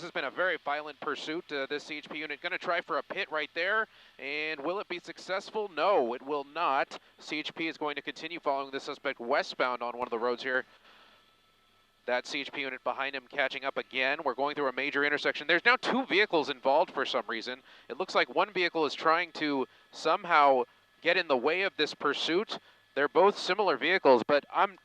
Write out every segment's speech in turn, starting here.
This has been a very violent pursuit. This CHP unit going to try for a pit right there, and will it be successful? No, it will not. CHP is going to continue following the suspect westbound on one of the roads here. That CHP unit behind him catching up again. We're going through a major intersection. There's now 2 vehicles involved for some reason. It looks like one vehicle is trying to somehow get in the way of this pursuit. They're both similar vehicles, but I'm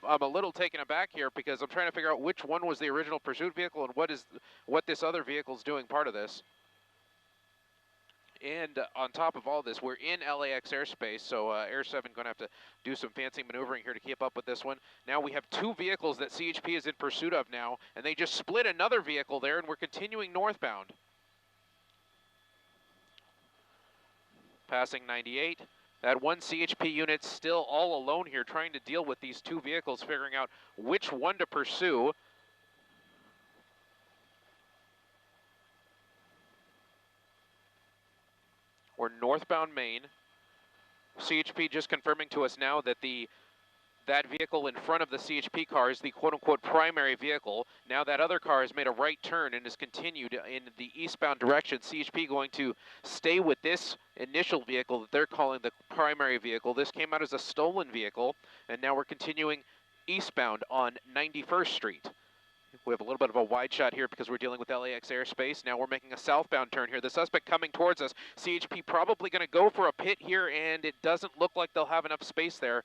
a little taken aback here because I'm trying to figure out which one was the original pursuit vehicle and what this other vehicle is doing part of this. And on top of all this, we're in LAX airspace, so Air 7 going to have to do some fancy maneuvering here to keep up with this one. Now we have 2 vehicles that CHP is in pursuit of now, and they just split another vehicle there, and we're continuing northbound. Passing 98. That one CHP unit still all alone here trying to deal with these 2 vehicles, figuring out which one to pursue. We're northbound Maine. CHP just confirming to us now that that vehicle in front of the CHP car is the quote-unquote primary vehicle. Now that other car has made a right turn and has continued in the eastbound direction. CHP going to stay with this initial vehicle that they're calling the primary vehicle. This came out as a stolen vehicle, and now we're continuing eastbound on 91st Street. We have a little bit of a wide shot here because we're dealing with LAX airspace. Now we're making a southbound turn here. The suspect coming towards us. CHP probably going to go for a pit here, and it doesn't look like they'll have enough space there.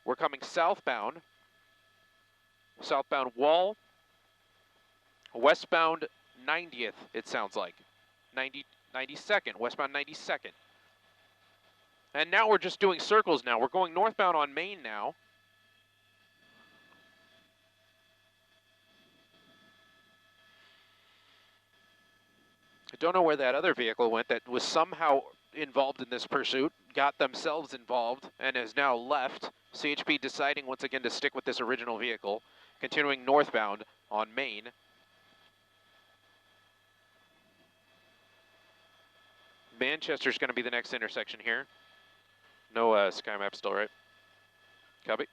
We're coming southbound. Southbound Wall. Westbound 90th, it sounds like. 92nd, westbound 92nd. And now we're just doing circles now. We're going northbound on Main now. I don't know where that other vehicle went that was somehow involved in this pursuit, got themselves involved, and has now left. CHP deciding once again to stick with this original vehicle, continuing northbound on Main. Manchester's going to be the next intersection here. No sky map still, right? Copy.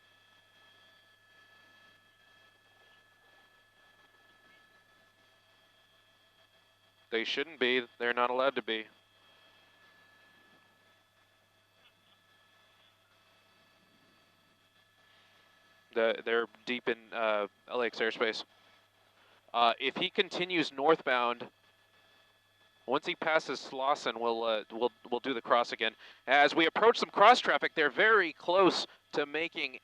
They shouldn't be. They're not allowed to be. They're deep in LAX airspace. If he continues northbound, once he passes Slauson, we'll do the cross again. As we approach some cross traffic, they're very close to making,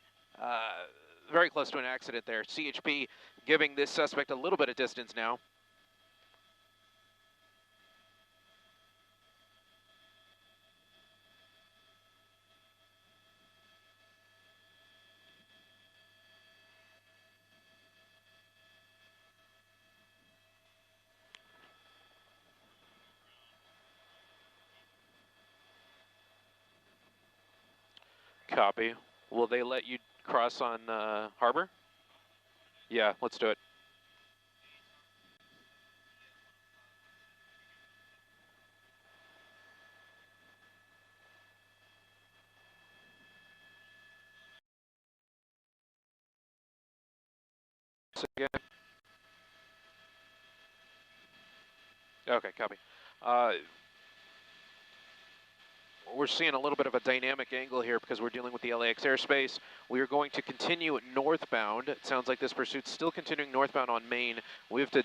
very close to an accident there. CHP giving this suspect a little bit of distance now. Copy. Will they let you cross on Harbor? Yeah, let's do it. Again. Okay, copy. We're seeing a little bit of a dynamic angle here because we're dealing with the LAX airspace. We are going to continue northbound. It sounds like this pursuit's still continuing northbound on Main. We have to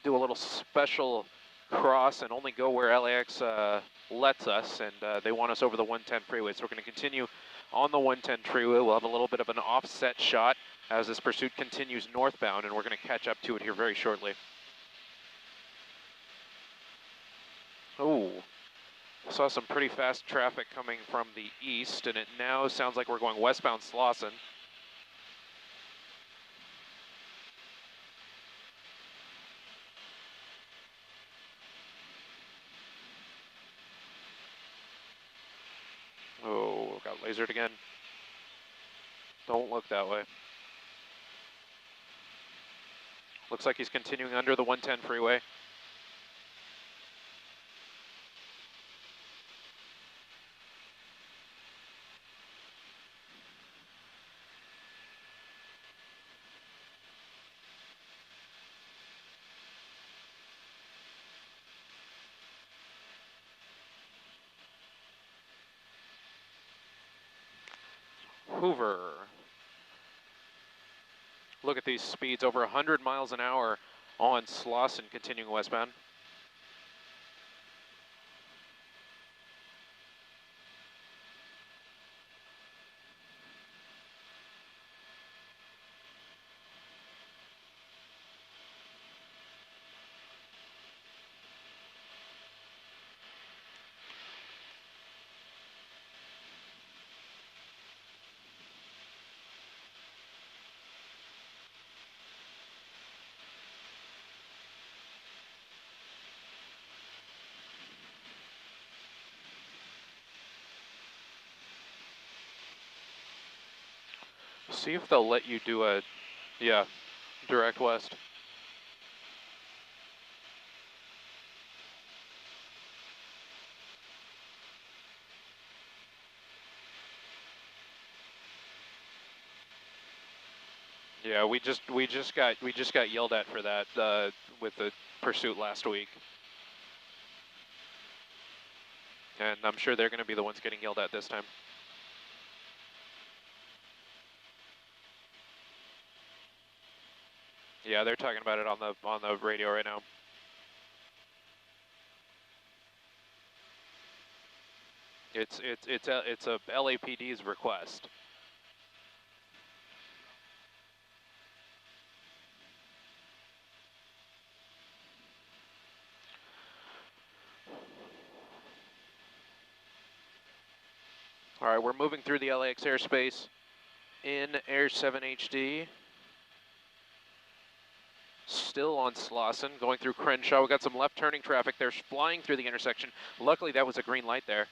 do a little special cross and only go where LAX lets us, and they want us over the 110 freeway. So we're going to continue on the 110 freeway. We'll have a little bit of an offset shot as this pursuit continues northbound, and we're going to catch up to it here very shortly. Oh. Saw some pretty fast traffic coming from the east, and it now sounds like we're going westbound Slauson. Oh, got lasered again. Don't look that way. Looks like he's continuing under the 110 freeway. Hoover. Look at these speeds, over 100 miles an hour on Slauson continuing westbound. See if they'll let you do a, yeah, direct west. Yeah, we just got yelled at for that with the pursuit last week, and I'm sure they're going to be the ones getting yelled at this time. Yeah, they're talking about it on the radio right now. It's a LAPD's request. All right, we're moving through the LAX airspace in Air 7 HD. Still on Slauson, going through Crenshaw. We got some left turning traffic. They're flying through the intersection. Luckily, that was a green light there.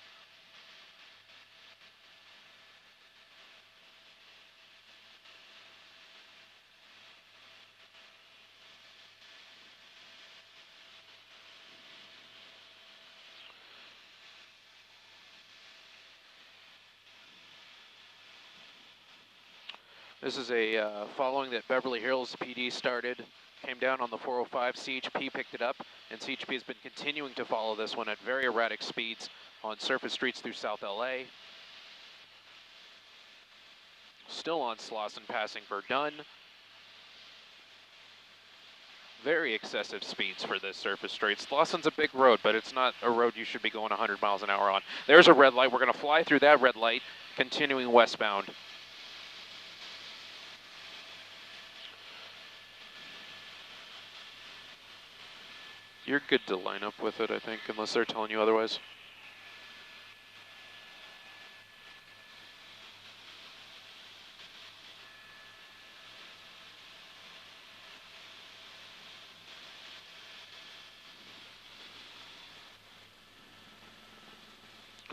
This is a following that Beverly Hills PD started, came down on the 405, CHP picked it up, and CHP has been continuing to follow this one at very erratic speeds on surface streets through South LA. Still on Slauson, passing Verdun. Very excessive speeds for this surface street. Slauson's a big road, but it's not a road you should be going 100 miles an hour on. There's a red light. We're going to fly through that red light, continuing westbound. You're good to line up with it, I think, unless they're telling you otherwise.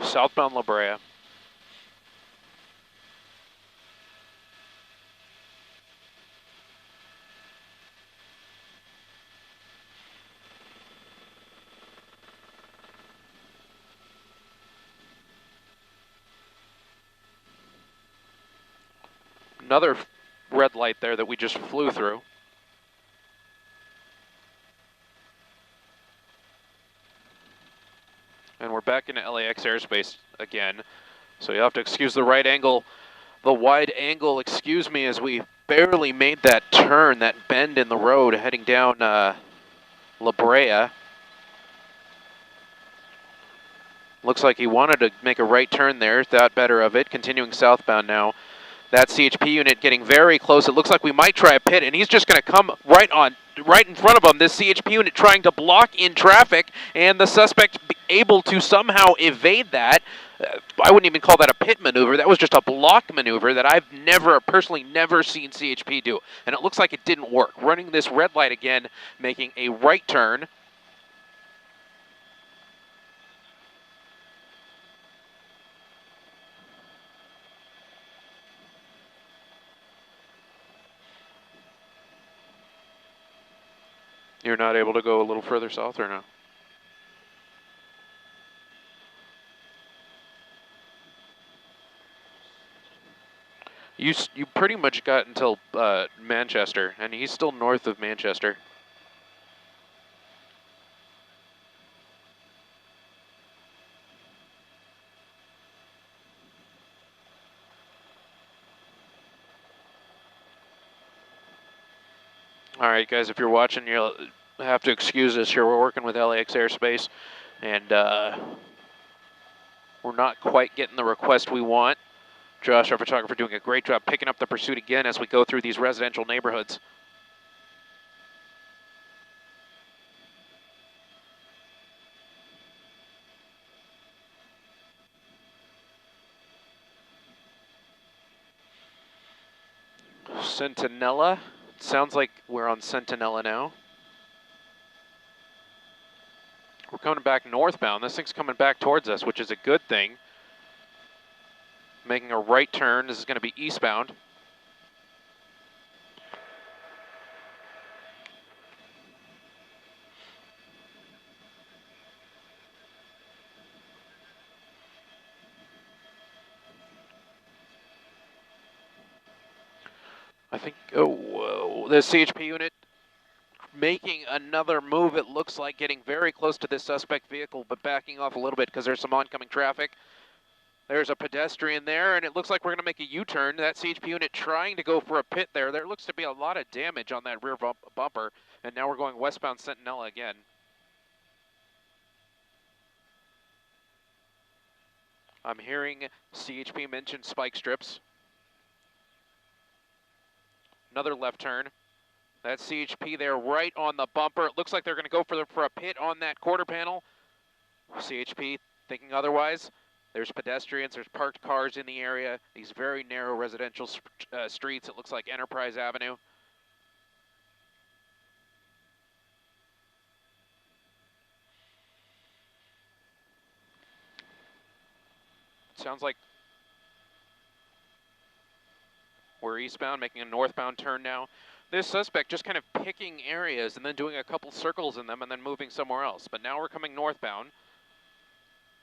Southbound La Brea. Another red light there that we just flew through. And we're back into LAX airspace again. So you have to excuse the right angle, the wide angle, excuse me, as we barely made that turn, that bend in the road heading down La Brea. Looks like he wanted to make a right turn there, thought better of it, continuing southbound now. That CHP unit getting very close. It looks like we might try a pit, and he's just going to come right in front of him. This CHP unit trying to block in traffic, and the suspect able to somehow evade that. I wouldn't even call that a pit maneuver. That was just a block maneuver that I've personally never seen CHP do. And it looks like it didn't work. Running this red light again, making a right turn. You're not able to go a little further south or no? You pretty much got until Manchester, and he's still north of Manchester. right, guys, if you're watching, you'll have to excuse us here. We're working with LAX Airspace, and we're not quite getting the request we want. Josh, our photographer, doing a great job picking up the pursuit again as we go through these residential neighborhoods. Centinela. Sounds like we're on Centinela now. We're coming back northbound. This thing's coming back towards us, which is a good thing. Making a right turn. This is going to be eastbound. I think, oh, whoa, the CHP unit making another move. It looks like getting very close to this suspect vehicle, but backing off a little bit because there's some oncoming traffic. There's a pedestrian there, and it looks like we're going to make a U-turn. That CHP unit trying to go for a pit there. There looks to be a lot of damage on that rear bumper, and now we're going westbound Centinela again. I'm hearing CHP mention spike strips. Another left turn. That's CHP there right on the bumper. It looks like they're going to go for a pit on that quarter panel. CHP thinking otherwise. There's pedestrians, there's parked cars in the area. These very narrow residential streets. It looks like Enterprise Avenue. Sounds like we're eastbound, making a northbound turn now. This suspect just kind of picking areas and then doing a couple circles in them and then moving somewhere else. But now we're coming northbound.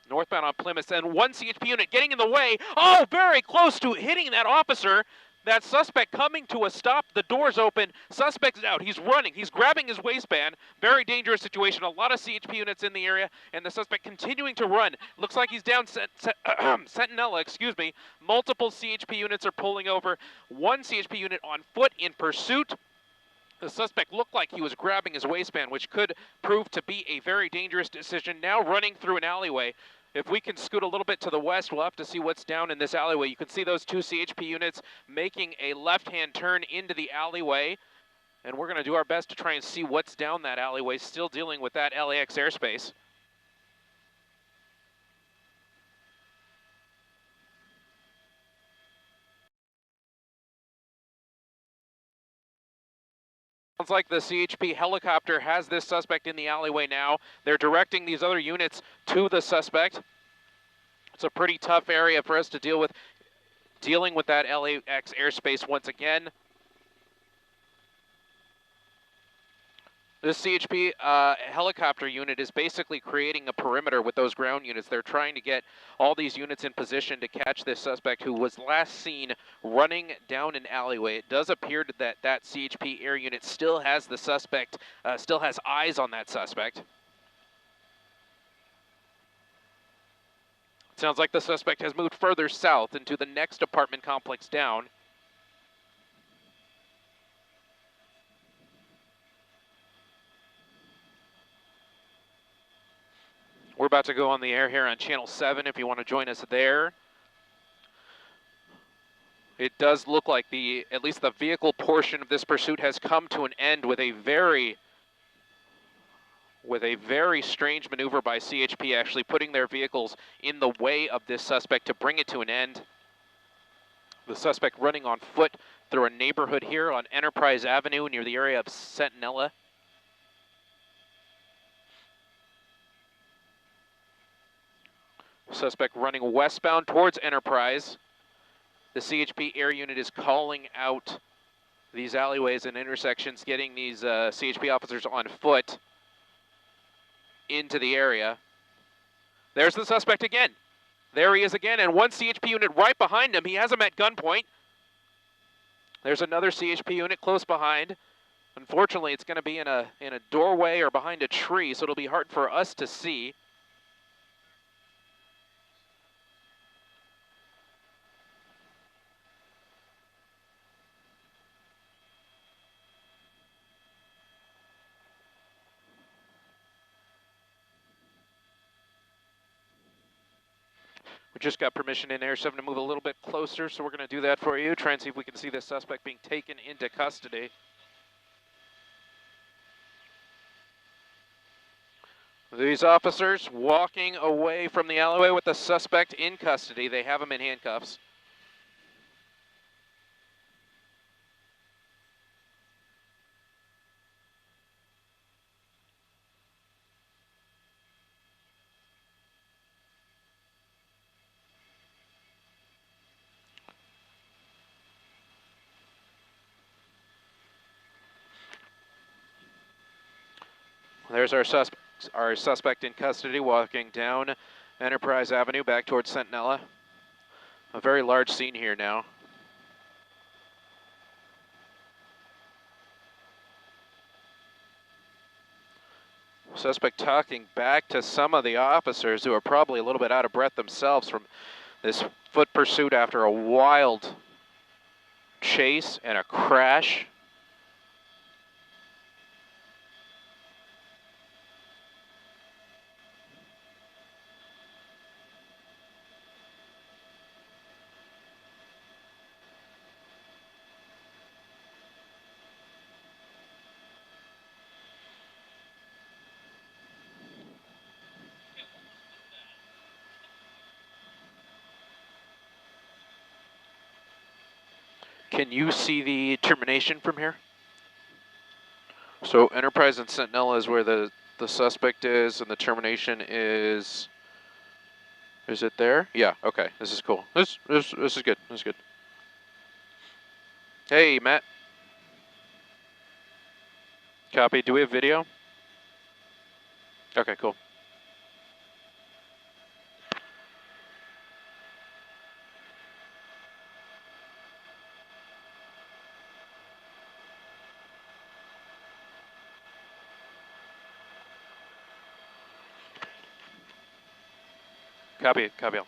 Northbound on Plymouth, and one CHP unit getting in the way. Oh, very close to hitting that officer. That suspect coming to a stop. The door's open. Suspect's out. He's running. He's grabbing his waistband. Very dangerous situation. A lot of CHP units in the area, and the suspect continuing to run. Looks like he's down Centinela, excuse me. Multiple CHP units are pulling over. One CHP unit on foot in pursuit. The suspect looked like he was grabbing his waistband, which could prove to be a very dangerous decision. Now running through an alleyway. If we can scoot a little bit to the west, we'll have to see what's down in this alleyway. You can see those two CHP units making a left-hand turn into the alleyway. And we're going to do our best to try and see what's down that alleyway, still dealing with that LAX airspace. Sounds like the CHP helicopter has this suspect in the alleyway now. They're directing these other units to the suspect. It's a pretty tough area for us to deal with, dealing with that LAX airspace once again. This CHP helicopter unit is basically creating a perimeter with those ground units. They're trying to get all these units in position to catch this suspect who was last seen running down an alleyway. It does appear that that CHP air unit still has the suspect, still has eyes on that suspect. It sounds like the suspect has moved further south into the next apartment complex down. We're about to go on the air here on Channel 7 if you want to join us there. It does look like at least the vehicle portion of this pursuit has come to an end with a very strange maneuver by CHP, actually putting their vehicles in the way of this suspect to bring it to an end. The suspect running on foot through a neighborhood here on Enterprise Avenue near the area of Centinela. Suspect running westbound towards Enterprise. The CHP air unit is calling out these alleyways and intersections, getting these CHP officers on foot into the area. There's the suspect again. There he is again, and one CHP unit right behind him. He has him at gunpoint. There's another CHP unit close behind. Unfortunately, it's going to be in a doorway or behind a tree, so it'll be hard for us to see. We just got permission in Air 7 to move a little bit closer, so we're going to do that for you. Try and see if we can see the suspect being taken into custody. These officers walking away from the alleyway with the suspect in custody. They have him in handcuffs. There's our suspect in custody walking down Enterprise Avenue back towards Centinela. A very large scene here now. Suspect talking back to some of the officers who are probably a little bit out of breath themselves from this foot pursuit after a wild chase and a crash. Can you see the termination from here? So Enterprise and Centinela is where the suspect is, and the termination is it there? Yeah, okay, this is cool. This is good, this is good. Hey, Matt. Copy, do we have video? Okay, cool. Copy, copy all.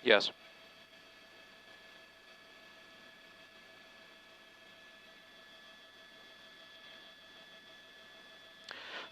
Yes.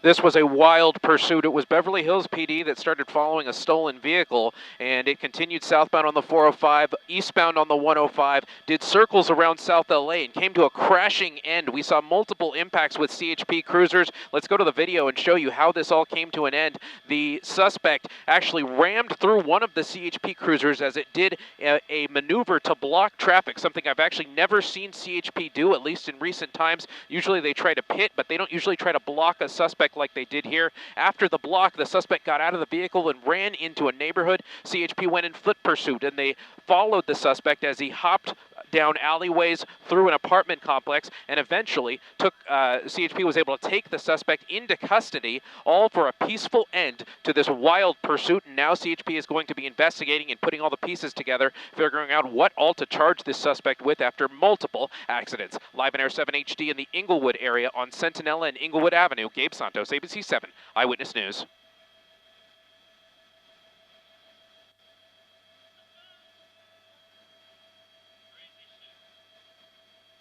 This was a wild pursuit. It was Beverly Hills PD that started following a stolen vehicle, and it continued southbound on the 405, eastbound on the 105, did circles around South LA, and came to a crashing end. We saw multiple impacts with CHP cruisers. Let's go to the video and show you how this all came to an end. The suspect actually rammed through one of the CHP cruisers as it did a maneuver to block traffic, something I've actually never seen CHP do, at least in recent times. Usually they try to pit, but they don't usually try to block a suspect like they did here. After the block, the suspect got out of the vehicle and ran into a neighborhood. CHP went in foot pursuit, and they followed the suspect as he hopped down alleyways through an apartment complex, and eventually CHP was able to take the suspect into custody, all for a peaceful end to this wild pursuit. And now CHP is going to be investigating and putting all the pieces together, figuring out what all to charge this suspect with after multiple accidents. Live in Air 7 HD in the Inglewood area on Centinela and Inglewood Avenue. Gabe Santos, ABC 7 Eyewitness News.